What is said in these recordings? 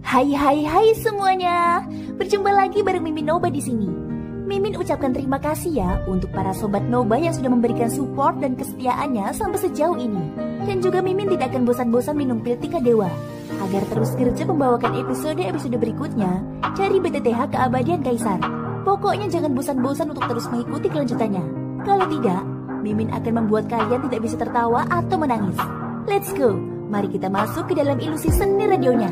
Hai semuanya. Berjumpa lagi bareng Mimin Noba di sini. Mimin ucapkan terima kasih ya untuk para sobat Noba yang sudah memberikan support dan kesetiaannya sampai sejauh ini. Dan juga Mimin tidak akan bosan-bosan minum pil Tika Dewa agar terus kerja membawakan episode-episode berikutnya dari BTTH Keabadian Kaisar. Pokoknya jangan bosan-bosan untuk terus mengikuti kelanjutannya. Kalau tidak, Mimin akan membuat kalian tidak bisa tertawa atau menangis. Let's go, mari kita masuk ke dalam ilusi seni radionya.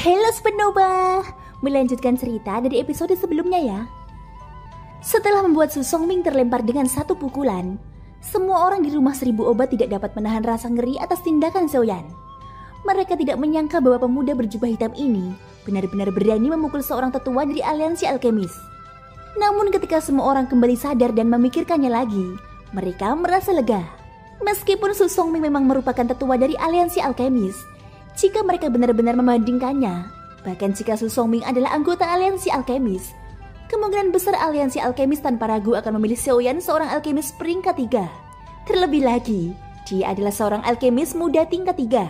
Halo Sobat Noba, melanjutkan cerita dari episode sebelumnya ya. Setelah membuat Su Songming terlempar dengan satu pukulan, semua orang di rumah seribu obat tidak dapat menahan rasa ngeri atas tindakan Xiaoyan. Mereka tidak menyangka bahwa pemuda berjubah hitam ini benar-benar berani memukul seorang tetua dari aliansi alkemis. Namun ketika semua orang kembali sadar dan memikirkannya lagi, mereka merasa lega. Meskipun Su Songming memang merupakan tetua dari aliansi alkemis, jika mereka benar-benar membandingkannya, bahkan jika Su Songming adalah anggota aliansi alkemis, kemungkinan besar aliansi alkemis tanpa ragu akan memilih Xiaoyan seorang alkemis peringkat 3. Terlebih lagi, dia adalah seorang alkemis muda tingkat 3.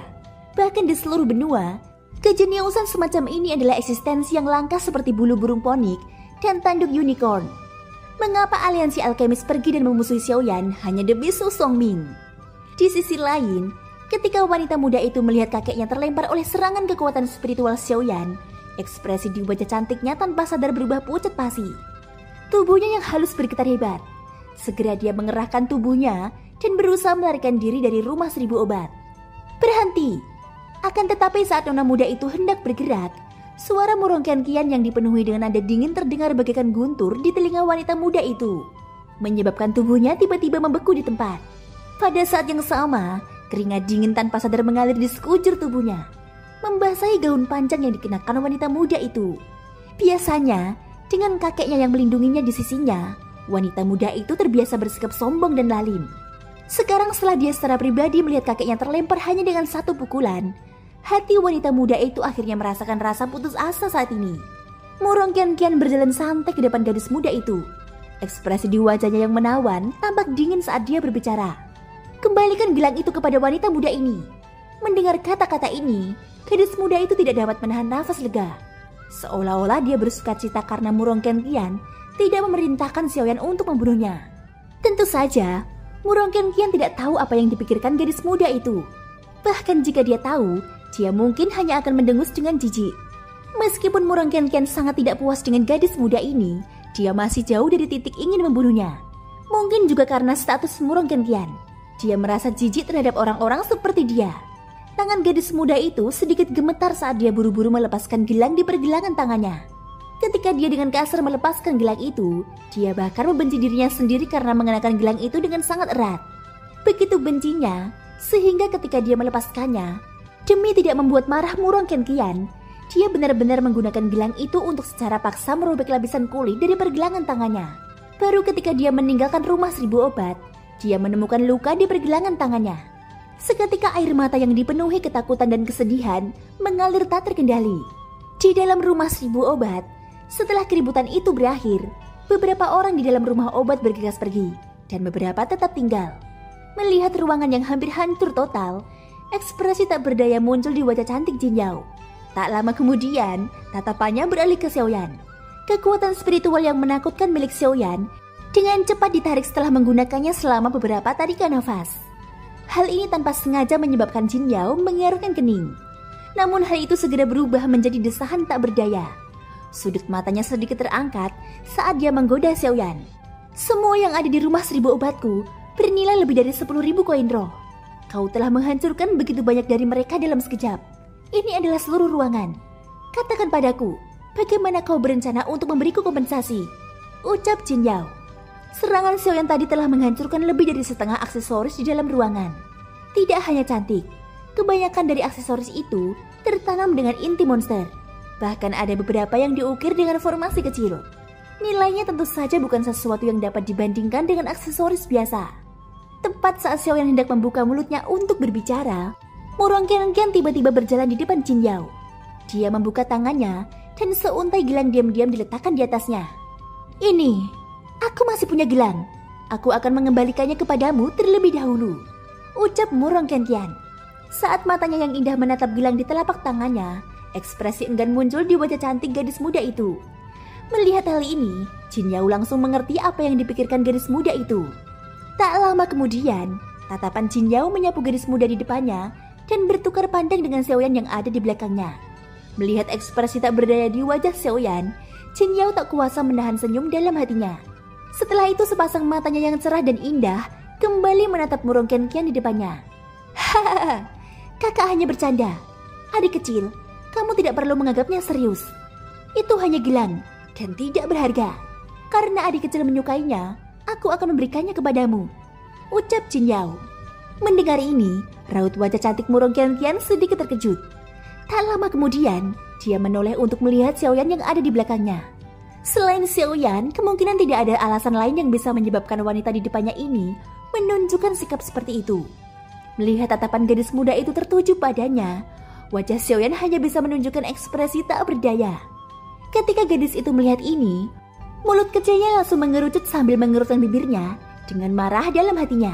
Bahkan di seluruh benua, kejeniusan semacam ini adalah eksistensi yang langka seperti bulu burung ponik dan tanduk unicorn. Mengapa aliansi alkemis pergi dan memusuhi Xiaoyan hanya demi Su Songming? Di sisi lain, ketika wanita muda itu melihat kakeknya terlempar oleh serangan kekuatan spiritual Xiaoyan, ekspresi di wajah cantiknya tanpa sadar berubah pucat pasi. Tubuhnya yang halus bergetar hebat. Segera dia mengerahkan tubuhnya dan berusaha melarikan diri dari rumah seribu obat. Berhenti! Akan tetapi saat nona muda itu hendak bergerak, suara murung kian-kian yang dipenuhi dengan nada dingin terdengar bagaikan guntur di telinga wanita muda itu, menyebabkan tubuhnya tiba-tiba membeku di tempat. Pada saat yang sama, keringat dingin tanpa sadar mengalir di sekujur tubuhnya, membasahi gaun panjang yang dikenakan wanita muda itu. Biasanya, dengan kakeknya yang melindunginya di sisinya, wanita muda itu terbiasa bersikap sombong dan lalim. Sekarang setelah dia secara pribadi melihat kakeknya terlempar hanya dengan satu pukulan, hati wanita muda itu akhirnya merasakan rasa putus asa saat ini. Murong kian-kian berjalan santai ke depan gadis muda itu. Ekspresi di wajahnya yang menawan tampak dingin saat dia berbicara. Kembalikan gelang itu kepada wanita muda ini. Mendengar kata-kata ini, gadis muda itu tidak dapat menahan nafas lega. Seolah-olah dia bersukacita karena Murong kian-kian tidak memerintahkan Xiaoyan untuk membunuhnya. Tentu saja, Murong kian-kian tidak tahu apa yang dipikirkan gadis muda itu. Bahkan jika dia tahu, dia mungkin hanya akan mendengus dengan jijik. Meskipun Murong kian-kian sangat tidak puas dengan gadis muda ini, dia masih jauh dari titik ingin membunuhnya. Mungkin juga karena status Murong kian-kian. Dia merasa jijik terhadap orang-orang seperti dia. Tangan gadis muda itu sedikit gemetar saat dia buru-buru melepaskan gelang di pergelangan tangannya. Ketika dia dengan kasar melepaskan gelang itu, dia bahkan membenci dirinya sendiri karena mengenakan gelang itu dengan sangat erat. Begitu bencinya, sehingga ketika dia melepaskannya, demi tidak membuat marah Murong kian-kian, dia benar-benar menggunakan gelang itu untuk secara paksa merobek lapisan kulit dari pergelangan tangannya. Baru ketika dia meninggalkan rumah seribu obat, dia menemukan luka di pergelangan tangannya. Seketika air mata yang dipenuhi ketakutan dan kesedihan mengalir tak terkendali. Di dalam rumah seribu obat, setelah keributan itu berakhir, beberapa orang di dalam rumah obat bergegas pergi, dan beberapa tetap tinggal. Melihat ruangan yang hampir hancur total, ekspresi tak berdaya muncul di wajah cantik Jin Yao. Tak lama kemudian, tatapannya beralih ke Xiaoyan. Kekuatan spiritual yang menakutkan milik Xiaoyan dengan cepat ditarik setelah menggunakannya selama beberapa tarikan nafas. Hal ini tanpa sengaja menyebabkan Jin Yao mengerutkan kening. Namun hal itu segera berubah menjadi desahan tak berdaya. Sudut matanya sedikit terangkat saat dia menggoda Xiaoyan. Semua yang ada di rumah seribu obatku bernilai lebih dari 10.000 koin roh. Kau telah menghancurkan begitu banyak dari mereka dalam sekejap. Ini adalah seluruh ruangan. Katakan padaku, bagaimana kau berencana untuk memberiku kompensasi? Ucap Jin Yao. Serangan Xiaoyan tadi telah menghancurkan lebih dari setengah aksesoris di dalam ruangan. Tidak hanya cantik, kebanyakan dari aksesoris itu tertanam dengan inti monster. Bahkan ada beberapa yang diukir dengan formasi kecil. Nilainya tentu saja bukan sesuatu yang dapat dibandingkan dengan aksesoris biasa. Tepat saat Xiaoyan hendak membuka mulutnya untuk berbicara, Murong Qianqian tiba-tiba berjalan di depan Jin Yao. Dia membuka tangannya dan seuntai gelang diam-diam diletakkan di atasnya. Ini, aku masih punya gelang. Aku akan mengembalikannya kepadamu terlebih dahulu, ucap Murong Qianqian. Saat matanya yang indah menatap gelang di telapak tangannya, ekspresi enggan muncul di wajah cantik gadis muda itu. Melihat hal ini, Jin Yao langsung mengerti apa yang dipikirkan gadis muda itu. Tak lama kemudian, tatapan Jin Yao menyapu gadis muda di depannya dan bertukar pandang dengan Xiaoyan yang ada di belakangnya. Melihat ekspresi tak berdaya di wajah Xiaoyan, Jin Yao tak kuasa menahan senyum dalam hatinya. Setelah itu sepasang matanya yang cerah dan indah kembali menatap Murong Qianqian di depannya. Hahaha, kakak hanya bercanda. Adik kecil, kamu tidak perlu menganggapnya serius. Itu hanya gelang dan tidak berharga. Karena adik kecil menyukainya, aku akan memberikannya kepadamu, ucap Jin Yao. Mendengar ini, raut wajah cantik Murong Qianqian sedikit terkejut. Tak lama kemudian, dia menoleh untuk melihat Xiaoyan yang ada di belakangnya. Selain Xiaoyan, kemungkinan tidak ada alasan lain yang bisa menyebabkan wanita di depannya ini menunjukkan sikap seperti itu. Melihat tatapan gadis muda itu tertuju padanya, wajah Xiaoyan hanya bisa menunjukkan ekspresi tak berdaya. Ketika gadis itu melihat ini, mulut kecilnya langsung mengerucut sambil mengerutkan bibirnya dengan marah dalam hatinya.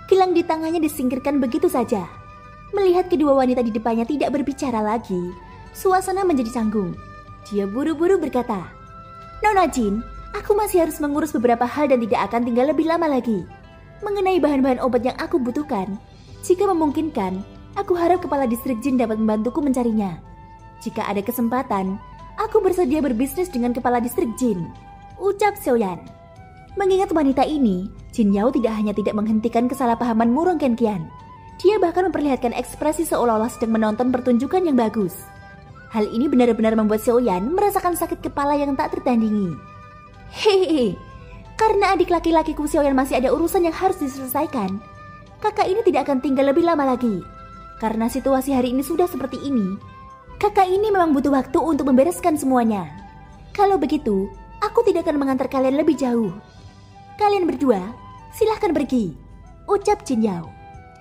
Gelang di tangannya disingkirkan begitu saja. Melihat kedua wanita di depannya tidak berbicara lagi, suasana menjadi canggung. Dia buru-buru berkata, Nona Jin, aku masih harus mengurus beberapa hal dan tidak akan tinggal lebih lama lagi. Mengenai bahan-bahan obat yang aku butuhkan, jika memungkinkan, aku harap kepala distrik Jin dapat membantuku mencarinya. Jika ada kesempatan, aku bersedia berbisnis dengan kepala distrik Jin, ucap Xiaoyan. Mengingat wanita ini, Jin Yao tidak hanya tidak menghentikan kesalahpahaman Murong Qianqian, dia bahkan memperlihatkan ekspresi seolah-olah sedang menonton pertunjukan yang bagus. Hal ini benar-benar membuat Xiaoyan merasakan sakit kepala yang tak tertandingi. Hehehe, karena adik laki-lakiku Xiaoyan masih ada urusan yang harus diselesaikan, kakak ini tidak akan tinggal lebih lama lagi. Karena situasi hari ini sudah seperti ini, kakak ini memang butuh waktu untuk membereskan semuanya. Kalau begitu, aku tidak akan mengantar kalian lebih jauh. Kalian berdua, silahkan pergi, ucap Jin Yao.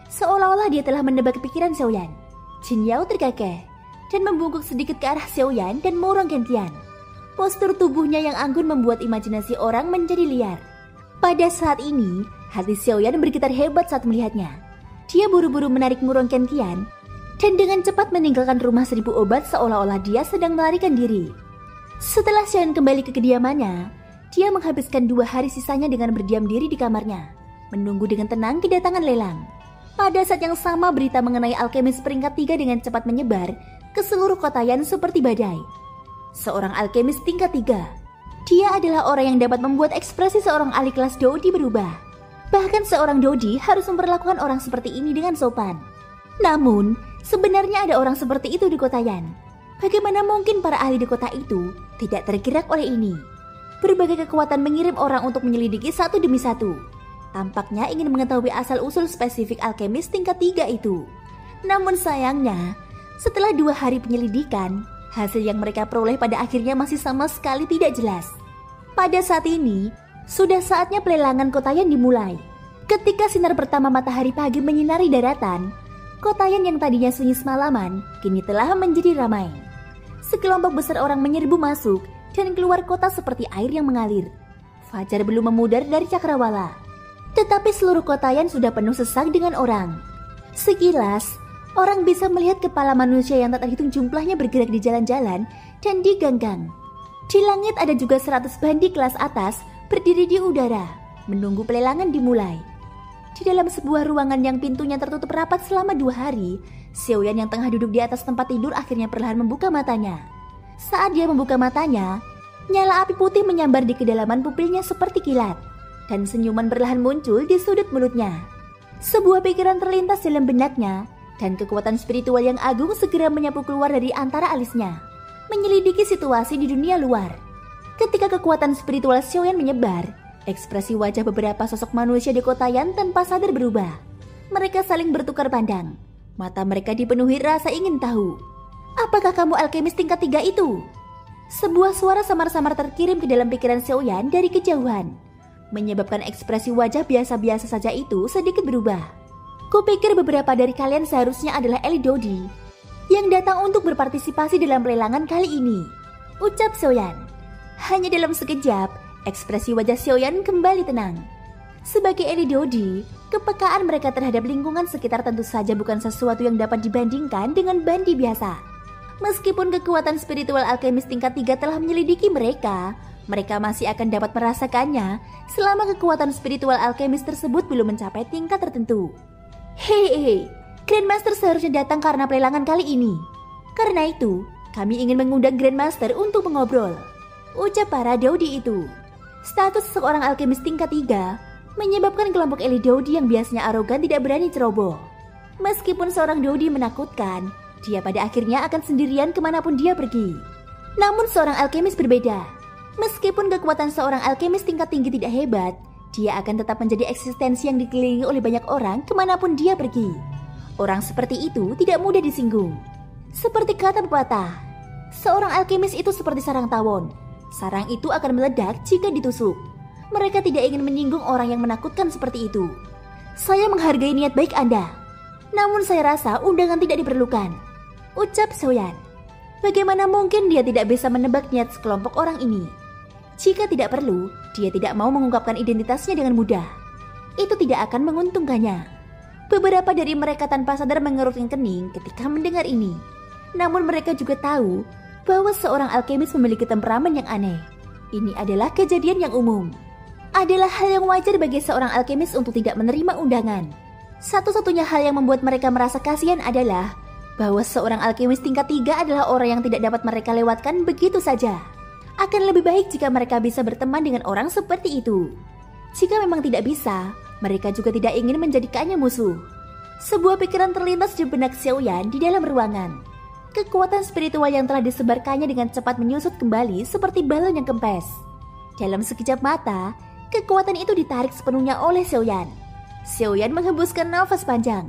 Seolah-olah dia telah menebak pikiran Xiaoyan. Jin Yao terkekeh dan membungkuk sedikit ke arah Xiaoyan dan Murong Qianqian. Postur tubuhnya yang anggun membuat imajinasi orang menjadi liar. Pada saat ini, hati Xiaoyan bergetar hebat saat melihatnya. Dia buru-buru menarik Murong Qianqian dan dengan cepat meninggalkan rumah 1000 obat seolah-olah dia sedang melarikan diri. Setelah Xiaoyan kembali ke kediamannya, dia menghabiskan 2 hari sisanya dengan berdiam diri di kamarnya, menunggu dengan tenang kedatangan lelang. Pada saat yang sama, berita mengenai alkemis peringkat 3 dengan cepat menyebar ke seluruh kotayan seperti badai. Seorang alkemis tingkat 3. Dia adalah orang yang dapat membuat ekspresi seorang ahli kelas Dodi berubah. Bahkan seorang Dodi harus memperlakukan orang seperti ini dengan sopan. Namun, sebenarnya ada orang seperti itu di kotayan. Bagaimana mungkin para ahli di kota itu tidak tergerak oleh ini? Berbagai kekuatan mengirim orang untuk menyelidiki satu demi satu. Tampaknya ingin mengetahui asal-usul spesifik alkemis tingkat 3 itu. Namun sayangnya, setelah 2 hari penyelidikan, hasil yang mereka peroleh pada akhirnya masih sama sekali tidak jelas. Pada saat ini, sudah saatnya pelelangan kotayan dimulai. Ketika sinar pertama matahari pagi menyinari daratan, kotayan yang tadinya sunyi semalaman, kini telah menjadi ramai. Sekelompok besar orang menyerbu masuk dan keluar kota seperti air yang mengalir. Fajar belum memudar dari cakrawala. Tetapi seluruh kotayan sudah penuh sesak dengan orang. Sekilas, orang bisa melihat kepala manusia yang tak terhitung jumlahnya bergerak di jalan-jalan dan di gang-gang. Di langit ada juga 100 bandi kelas atas berdiri di udara, menunggu pelelangan dimulai. Di dalam sebuah ruangan yang pintunya tertutup rapat selama 2 hari, Xiaoyan yang tengah duduk di atas tempat tidur akhirnya perlahan membuka matanya. Saat dia membuka matanya, nyala api putih menyambar di kedalaman pupilnya seperti kilat. Dan senyuman perlahan muncul di sudut mulutnya. Sebuah pikiran terlintas dalam benaknya, dan kekuatan spiritual yang agung segera menyapu keluar dari antara alisnya, menyelidiki situasi di dunia luar. Ketika kekuatan spiritual Xiaoyan menyebar, ekspresi wajah beberapa sosok manusia di kotayan tanpa sadar berubah. Mereka saling bertukar pandang. Mata mereka dipenuhi rasa ingin tahu. Apakah kamu alkemis tingkat 3 itu? Sebuah suara samar-samar terkirim ke dalam pikiran Xiaoyan dari kejauhan, menyebabkan ekspresi wajah biasa-biasa saja itu sedikit berubah. Kupikir beberapa dari kalian seharusnya adalah elit Dodi yang datang untuk berpartisipasi dalam pelelangan kali ini, ucap Xiaoyan. Hanya dalam sekejap, ekspresi wajah Xiaoyan kembali tenang. Sebagai elit Dodi, kepekaan mereka terhadap lingkungan sekitar tentu saja bukan sesuatu yang dapat dibandingkan dengan bandi biasa. Meskipun kekuatan spiritual alkemis tingkat 3 telah menyelidiki mereka masih akan dapat merasakannya selama kekuatan spiritual alkemis tersebut belum mencapai tingkat tertentu. Hei, Grandmaster seharusnya datang karena pelelangan kali ini. Karena itu, kami ingin mengundang Grandmaster untuk mengobrol, ucap para Dodi itu. Status seorang alkemis tingkat 3 menyebabkan kelompok elit Dodi yang biasanya arogan tidak berani ceroboh. Meskipun seorang Dodi menakutkan, dia pada akhirnya akan sendirian kemanapun dia pergi. Namun seorang alkemis berbeda. Meskipun kekuatan seorang alkemis tingkat tinggi tidak hebat, dia akan tetap menjadi eksistensi yang dikelilingi oleh banyak orang kemanapun dia pergi. Orang seperti itu tidak mudah disinggung. Seperti kata pepatah, seorang alkemis itu seperti sarang tawon. Sarang itu akan meledak jika ditusuk. Mereka tidak ingin menyinggung orang yang menakutkan seperti itu. Saya menghargai niat baik Anda, namun saya rasa undangan tidak diperlukan, ucap Xiaoyan. Bagaimana mungkin dia tidak bisa menebak niat sekelompok orang ini? Jika tidak perlu, dia tidak mau mengungkapkan identitasnya dengan mudah. Itu tidak akan menguntungkannya. Beberapa dari mereka tanpa sadar mengerutkan kening ketika mendengar ini. Namun mereka juga tahu bahwa seorang alkemis memiliki temperamen yang aneh. Ini adalah kejadian yang umum. Adalah hal yang wajar bagi seorang alkemis untuk tidak menerima undangan. Satu-satunya hal yang membuat mereka merasa kasihan adalah bahwa seorang alkemis tingkat 3 adalah orang yang tidak dapat mereka lewatkan begitu saja. Akan lebih baik jika mereka bisa berteman dengan orang seperti itu. Jika memang tidak bisa, mereka juga tidak ingin menjadikannya musuh. Sebuah pikiran terlintas di benak Xiaoyan di dalam ruangan. Kekuatan spiritual yang telah disebarkannya dengan cepat menyusut kembali seperti balon yang kempes. Dalam sekejap mata, kekuatan itu ditarik sepenuhnya oleh Xiaoyan. Xiaoyan menghembuskan nafas panjang.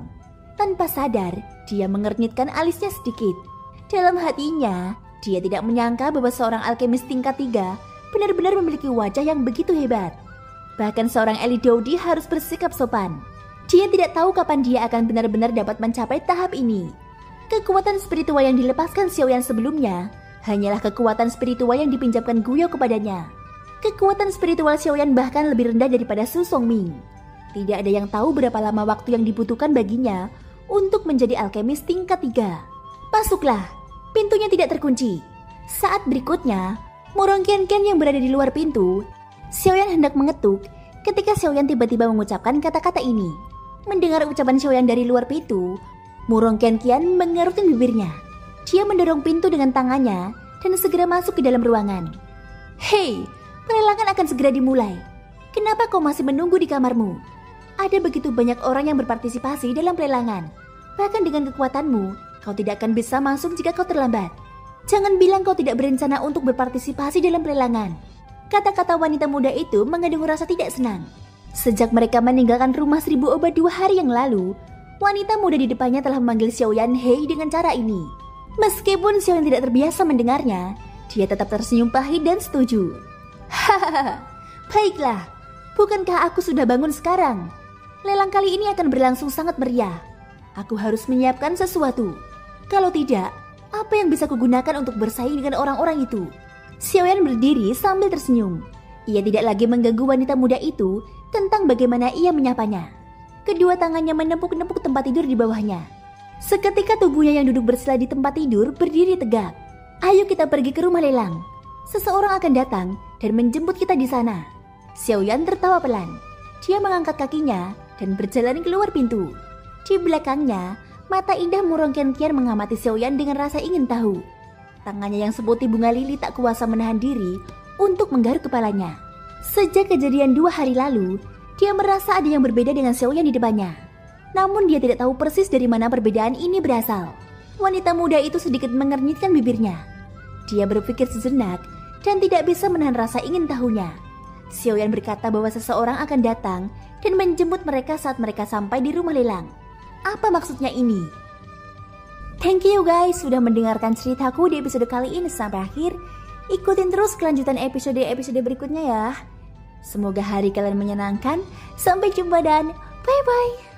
Tanpa sadar, dia mengernyitkan alisnya sedikit. Dalam hatinya, dia tidak menyangka bahwa seorang alkemis tingkat 3 benar-benar memiliki wajah yang begitu hebat. Bahkan seorang elit Dodi harus bersikap sopan. Dia tidak tahu kapan dia akan benar-benar dapat mencapai tahap ini. Kekuatan spiritual yang dilepaskan Xiaoyan sebelumnya hanyalah kekuatan spiritual yang dipinjamkan Guyo kepadanya. Kekuatan spiritual Xiaoyan bahkan lebih rendah daripada Su Songming. Tidak ada yang tahu berapa lama waktu yang dibutuhkan baginya untuk menjadi alkemis tingkat 3. Masuklah. Pintunya tidak terkunci. Saat berikutnya, Murong Qianqian yang berada di luar pintu, Xiaoyan hendak mengetuk ketika Xiaoyan tiba-tiba mengucapkan kata-kata ini. Mendengar ucapan Xiaoyan dari luar pintu, Murong Qianqian mengerutkan bibirnya. Dia mendorong pintu dengan tangannya dan segera masuk ke dalam ruangan. Hei, pelelangan akan segera dimulai. Kenapa kau masih menunggu di kamarmu? Ada begitu banyak orang yang berpartisipasi dalam pelelangan. Bahkan dengan kekuatanmu, kau tidak akan bisa masuk jika kau terlambat. Jangan bilang kau tidak berencana untuk berpartisipasi dalam pelelangan. Kata-kata wanita muda itu mengandung rasa tidak senang. Sejak mereka meninggalkan rumah 1000 obat 2 hari yang lalu, wanita muda di depannya telah memanggil Xiaoyan Hei dengan cara ini. Meskipun Xiaoyan tidak terbiasa mendengarnya, dia tetap tersenyum pahit dan setuju. Hahaha, baiklah. Bukankah aku sudah bangun sekarang? Lelang kali ini akan berlangsung sangat meriah. Aku harus menyiapkan sesuatu. Kalau tidak, apa yang bisa kugunakan untuk bersaing dengan orang-orang itu? Xiaoyan berdiri sambil tersenyum. Ia tidak lagi mengganggu wanita muda itu tentang bagaimana ia menyapanya. Kedua tangannya menepuk-nepuk tempat tidur di bawahnya. Seketika tubuhnya yang duduk bersila di tempat tidur berdiri tegak. Ayo kita pergi ke rumah lelang. Seseorang akan datang dan menjemput kita di sana. Xiaoyan tertawa pelan. Dia mengangkat kakinya dan berjalan keluar pintu. Di belakangnya, mata indah Murong Qianqian mengamati Xiaoyan dengan rasa ingin tahu. Tangannya yang seputih bunga lili tak kuasa menahan diri untuk menggaruk kepalanya. Sejak kejadian 2 hari lalu, dia merasa ada yang berbeda dengan Xiaoyan di depannya. Namun dia tidak tahu persis dari mana perbedaan ini berasal. Wanita muda itu sedikit mengernyitkan bibirnya. Dia berpikir sejenak dan tidak bisa menahan rasa ingin tahunya. Xiaoyan berkata bahwa seseorang akan datang dan menjemput mereka saat mereka sampai di rumah lelang. Apa maksudnya ini? Thank you guys sudah mendengarkan ceritaku di episode kali ini sampai akhir. Ikutin terus kelanjutan episode-episode berikutnya ya. Semoga hari kalian menyenangkan. Sampai jumpa dan bye-bye.